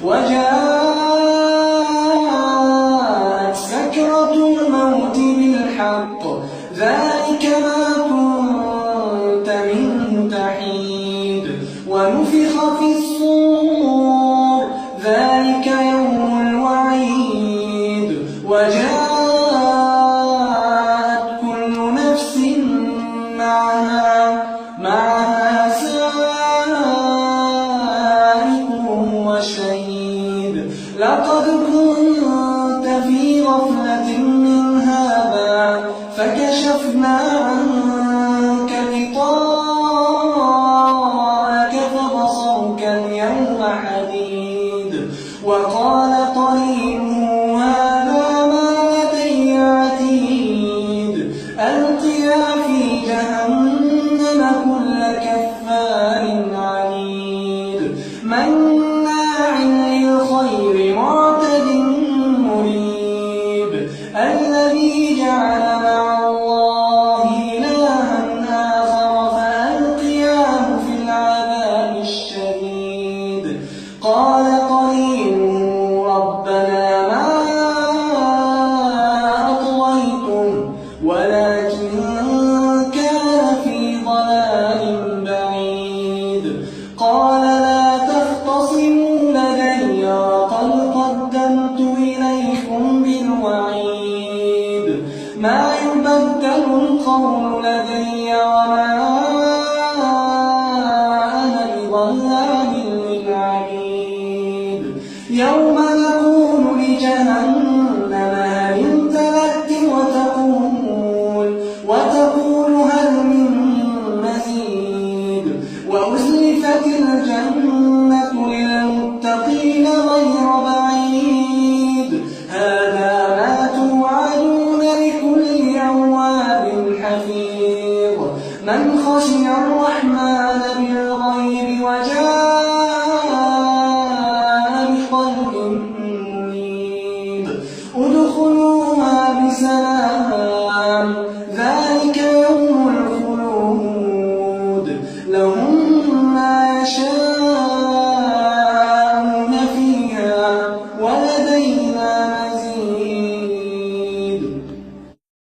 وجاءت سكرة الموت بالحق ذلك ما كنت منه تحيد ونفخ في الصور ذلك يوم الوعيد وجاءت كل نفس معها سائق وشهيد لقد كنت في غفلة من هذا فكشفنا عنك غطاءك فبصرك اليوم حديد وقال قرينه هذا ما لدي عتيد ألقيا في جهنم كل كفار عنيد مناع للخير معتد مريب الذي جعل مع الله إلها آخر فألقياه في العذاب الشديد قال قرينه ربنا ما أطغيته ولكن كان في ضلال بعيد قال لا تختصموا لدي وقد قدمت إليكم بالوعيد ما يبدل القول لدي وما أنا بظلام للعبيد يوم نقول لجهنم هل امتلأت وتقول هل من مزيد وأزلفت الجنة للمتقين غير بعيد هذا ما توعدون لكل أواب حفيظ من خشي الرحمن بالغيب وجاء بقلب منيب ادخلوها بسلام ذلك يوم الخلود لهم ما يشاءون